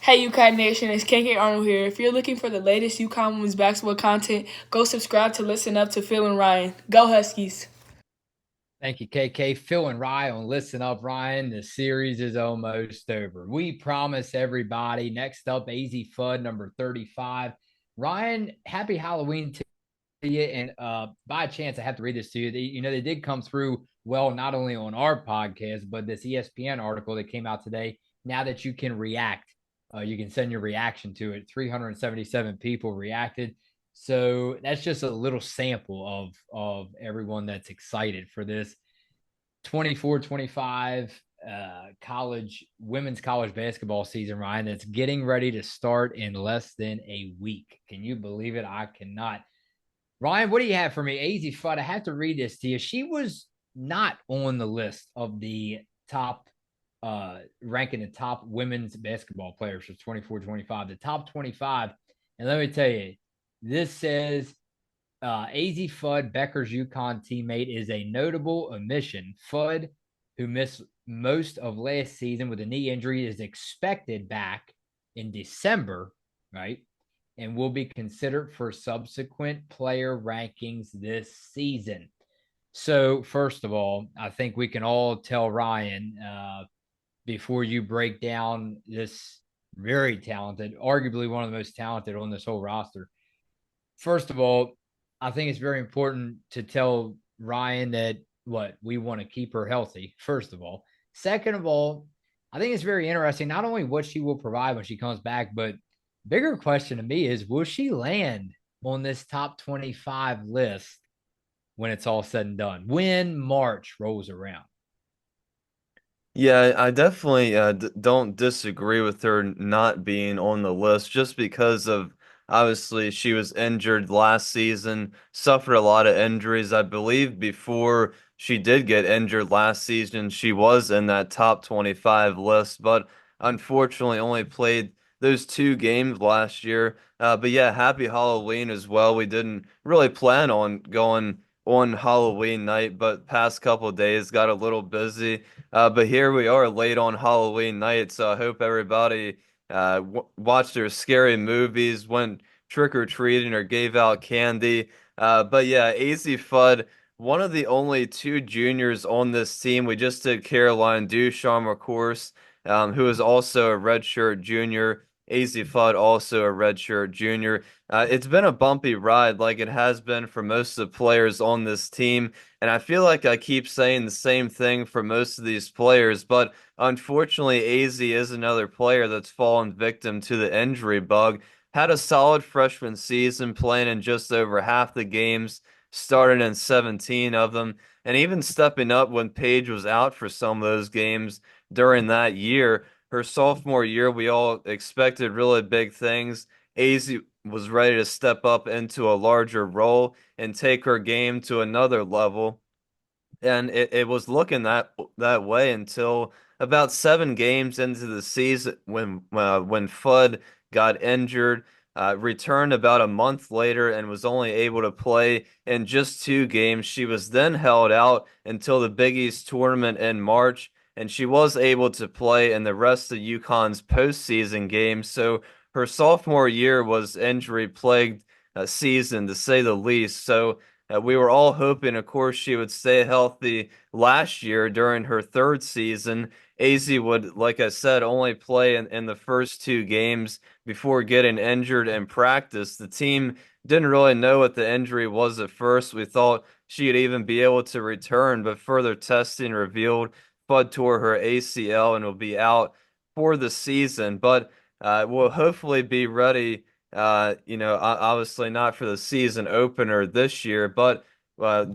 Hey UConn Nation, it's KK Arnold here. If you're looking for the latest UConn women's basketball content, go subscribe to Listen Up to Phil and Ryan. Go Huskies! Thank you, KK. Phil and Ryan on Listen Up, Ryan. The series is almost over. We promise everybody. Next up, Azzi Fudd, number 35. Ryan, happy Halloween to you. And by chance, I have to read this to you. They did come through well, not only on our podcast, but this ESPN article that came out today. Now that you can react, you can send your reaction to it. 377 people reacted. So that's just a little sample of everyone that's excited for this 24-25 college women's college basketball season, Ryan, that's getting ready to start in less than a week. Can you believe it? I cannot. Ryan, what do you have for me? Azzi Fudd, I have to read this to you. She was not on the list of the top ranking the top women's basketball players for 24-25, the top 25. And let me tell you, this says Azzi Fudd, Becker's UConn teammate, is a notable omission. Fudd, who missed most of last season with a knee injury, is expected back in December, right? And will be considered for subsequent player rankings this season. So, first of all, I think we can all tell Ryan before you break down this very talented, arguably one of the most talented on this whole roster. First of all, I think it's very important to tell Ryan that what we want to keep her healthy, first of all. Second of all, I think it's very interesting not only what she will provide when she comes back, but bigger question to me is will she land on this top 25 list when it's all said and done, when March rolls around? Yeah, I definitely don't disagree with her not being on the list just because of obviously she was injured last season, suffered a lot of injuries. I believe before she did get injured last season, she was in that top 25 list, but unfortunately only played those two games last year. But yeah, happy Halloween as well. We didn't really plan on going on Halloween night, but past couple days got a little busy. But here we are late on Halloween night, so I hope everybody watched their scary movies, went trick-or-treating, or gave out candy. But yeah, Azzi Fudd, one of the only two juniors on this team. We just did Caroline Ducharme, of course, who is also a redshirt junior. Azzi Fudd, also a redshirt junior. It's been a bumpy ride, like it has been for most of the players on this team. And I feel like I keep saying the same thing for most of these players, but unfortunately, Azzi is another player that's fallen victim to the injury bug. Had a solid freshman season, playing in just over half the games, starting in 17 of them, and even stepping up when Paige was out for some of those games during that year. Her sophomore year, we all expected really big things. Azzi was ready to step up into a larger role and take her game to another level. And it was looking that way until about 7 games into the season when Fudd got injured, returned about a month later and was only able to play in just 2 games. She was then held out until the Big East tournament in March, and she was able to play in the rest of UConn's postseason games. So her sophomore year was injury plagued season to say the least. So we were all hoping, of course, she would stay healthy last year during her third season. Azzi would, like I said, only play in the first 2 games before getting injured in practice. The team didn't really know what the injury was at first. We thought she'd even be able to return, but further testing revealed Fudd tore her ACL and will be out for the season. But will hopefully be ready. Obviously not for the season opener this year, but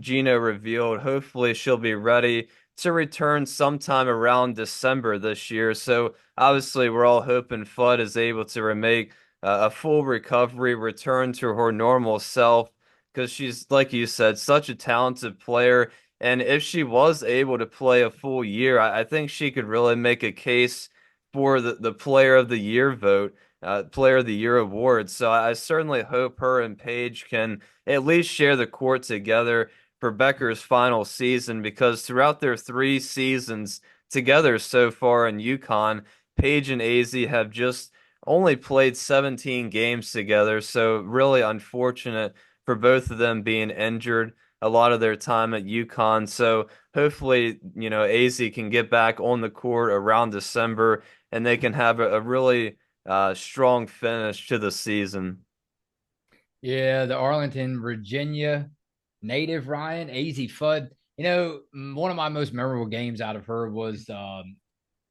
Gino revealed hopefully she'll be ready to return sometime around December this year. So obviously we're all hoping Fudd is able to make a full recovery, return to her normal self, because she's, like you said, such a talented player. And if she was able to play a full year, I think she could really make a case for the Player of the Year vote, Player of the Year award. So I certainly hope her and Paige can at least share the court together for Becker's final season, because throughout their 3 seasons together so far in UConn, Paige and Azzi have just only played 17 games together, so really unfortunate for both of them being injured a lot of their time at UConn. So hopefully, AZ can get back on the court around December and they can have a really strong finish to the season. Yeah, the Arlington, Virginia native Ryan, Azzi Fudd. One of my most memorable games out of her was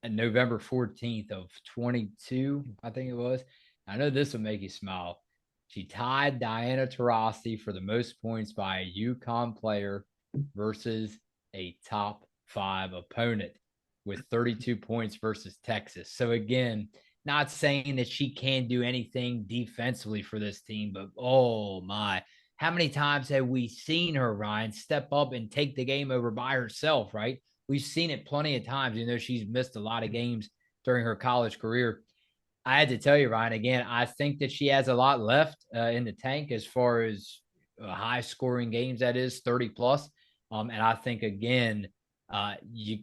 November 14th of 22, I think it was. I know this will make you smile. She tied Diana Taurasi for the most points by a UConn player versus a top 5 opponent with 32 points versus Texas. So again, not saying that she can do anything defensively for this team, but oh my, how many times have we seen her, Ryan, step up and take the game over by herself, right? We've seen it plenty of times. She's missed a lot of games during her college career. I had to tell you, Ryan, again, I think that she has a lot left in the tank as far as high scoring games, that is 30 plus. And I think, again,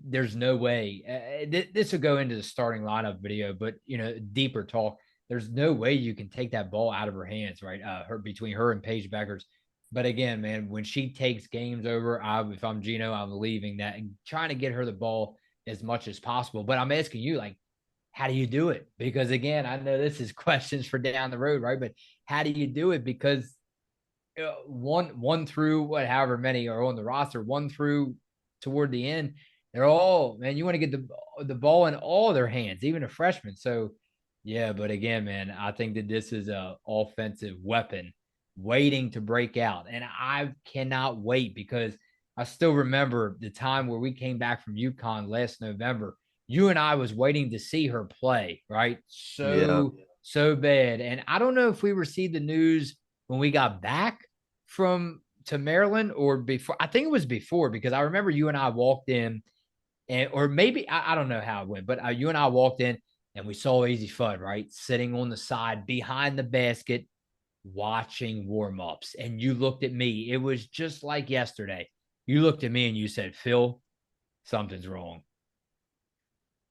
there's no way this will go into the starting lineup video, but, deeper talk. There's no way you can take that ball out of her hands, right? Between her and Paige Beckers. But again, man, when she takes games over, if I'm Gino, I'm leaving that and trying to get her the ball as much as possible. But I'm asking you, like, how do you do it? Because again, I know this is questions for down the road, right? But how do you do it? Because one through however many are on the roster, one through toward the end, they're all, man. You want to get the ball in all their hands, even a freshman. So yeah, but again, man, I think that this is a offensive weapon waiting to break out, and I cannot wait because I still remember the time where we came back from UConn last November. You and I was waiting to see her play, right? Yeah. So bad, and I don't know if we received the news when we got back from to Maryland or before. I think it was before because I remember you and I walked in, and or maybe I don't know how it went, but you and I walked in and we saw Azzi Fudd, right, sitting on the side behind the basket, watching warm-ups. And you looked at me. It was just like yesterday. You looked at me and you said, Phil, something's wrong.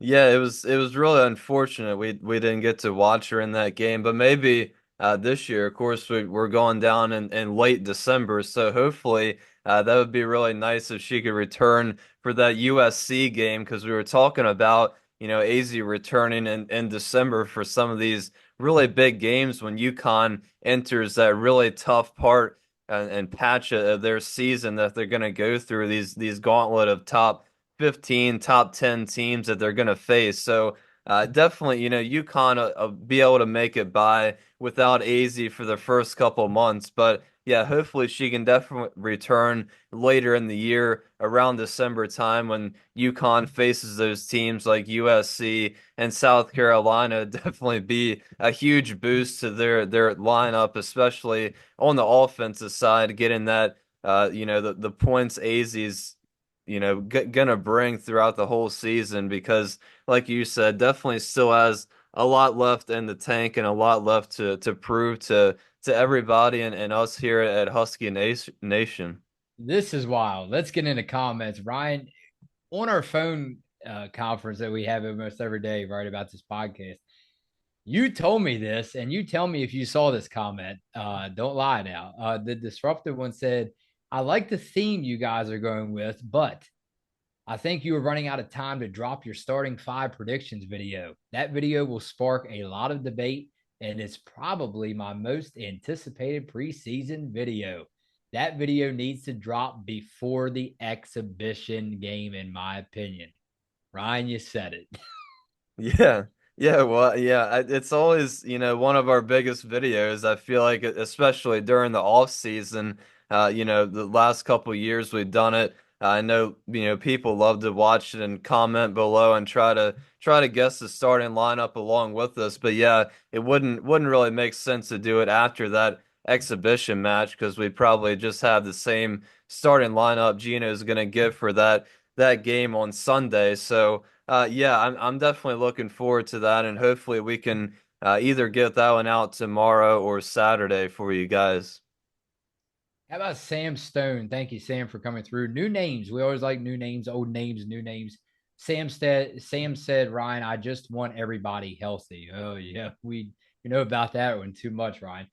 Yeah, it was really unfortunate we didn't get to watch her in that game, but maybe this year, of course, we're going down in late December, so hopefully that would be really nice if she could return for that USC game because we were talking about AZ returning in December for some of these really big games when UConn enters that really tough part and patch of their season that they're going to go through these gauntlet of top 15, top 10 teams that they're going to face. So definitely, UConn be able to make it by without AZ for the first couple months. But yeah, hopefully she can definitely return later in the year around December time when UConn faces those teams like USC and South Carolina. Definitely be a huge boost to their lineup, especially on the offensive side, getting that the points AZ's gonna bring throughout the whole season because, like you said, definitely still has a lot left in the tank and a lot left to prove to everybody and us here at Husky Nation. This is wild. Let's get into comments. Ryan, on our phone conference that we have almost every day, right, about this podcast, you told me this, and you tell me if you saw this comment. Don't lie now. The disruptive one said, I like the theme you guys are going with, but I think you are running out of time to drop your starting 5 predictions video. That video will spark a lot of debate, and it's probably my most anticipated preseason video. That video needs to drop before the exhibition game, in my opinion. Ryan, you said it. Yeah. Yeah, well, yeah, it's always, one of our biggest videos. I feel like, especially during the off season, the last couple years we've done it. I know, people love to watch it and comment below and try to guess the starting lineup along with us. But yeah, it wouldn't really make sense to do it after that exhibition match because we probably just have the same starting lineup Gino's gonna give for that game on Sunday. So yeah, I'm definitely looking forward to that, and hopefully we can either get that one out tomorrow or Saturday for you guys. How about Sam Stone? Thank you, Sam, for coming through. New names. We always like new names, old names, new names. Sam said, Ryan, I just want everybody healthy. Oh yeah, we know about that one too much, Ryan.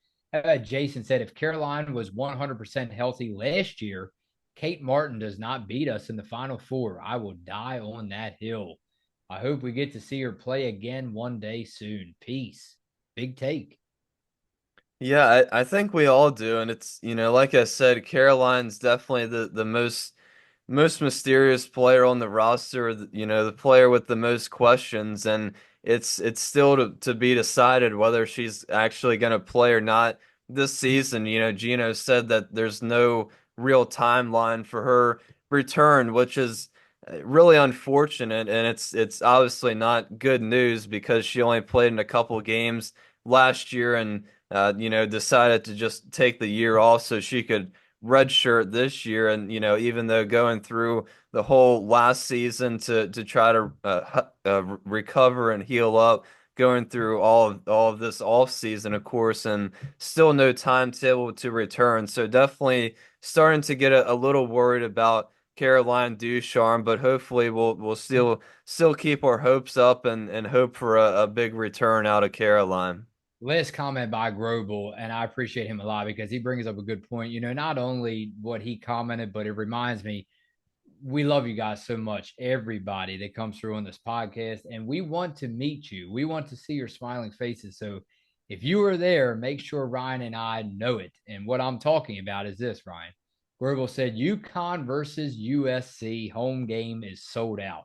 Jason said, if Caroline was 100% healthy last year, Kate Martin does not beat us in the Final Four. I will die on that hill. I hope we get to see her play again one day soon. Peace. Big take. Yeah, I think we all do, and it's, like I said, Caroline's definitely the most mysterious player on the roster, the player with the most questions, and it's still to be decided whether she's actually going to play or not this season. Gino said that there's no real timeline for her return, which is really unfortunate, and it's obviously not good news because she only played in a couple games last year and decided to just take the year off so she could redshirt this year. And even though going through the whole last season to try to recover and heal up, going through all of this off season, of course, and still no timetable to return. So definitely starting to get a little worried about Caroline Ducharme, but hopefully we'll still keep our hopes up and hope for a big return out of Caroline. Last comment by Grobel, and I appreciate him a lot because he brings up a good point. Not only what he commented, but it reminds me we love you guys so much, everybody that comes through on this podcast, and we want to meet you. We want to see your smiling faces. So if you are there, make sure Ryan and I know it. And what I'm talking about is this, Ryan. Grobel said UConn versus USC home game is sold out.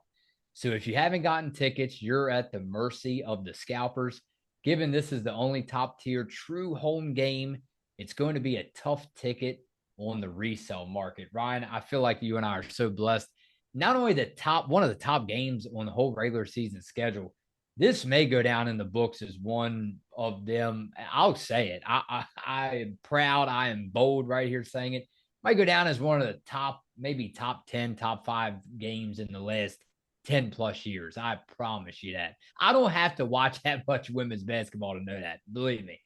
So if you haven't gotten tickets, you're at the mercy of the scalpers. Given this is the only top tier true home game, it's going to be a tough ticket on the resale market. Ryan, I feel like you and I are so blessed. Not only one of the top games on the whole regular season schedule, this may go down in the books as one of them. I'll say it. I am proud. I am bold right here saying it. Might go down as one of the maybe top 10, top 5 games in the last 10 plus years. I promise you that. I don't have to watch that much women's basketball to know that. Believe me.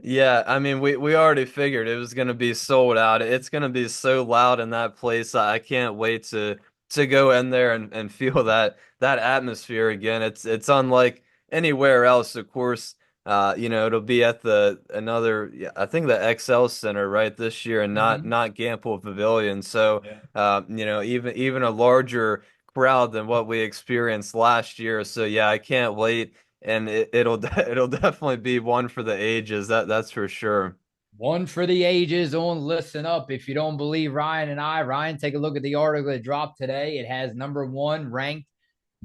Yeah, I mean, we already figured it was going to be sold out. It's going to be so loud in that place. I can't wait to go in there and feel that atmosphere again. It's unlike anywhere else. Of course, it'll be at yeah, I think the XL Center right this year, and not Gamble Pavilion. So, Yeah. even a larger crowd than what we experienced last year. So yeah, I can't wait, and it'll definitely be one for the ages. That's for sure. One for the ages on Listen Up. If you don't believe Ryan and I, Ryan, take a look at the article that dropped today. It has number 1 ranked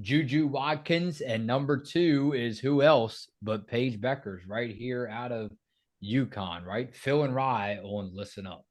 Juju Watkins, and number 2 is who else but Paige Beckers right here out of UConn, right? Phil and Rye on Listen Up.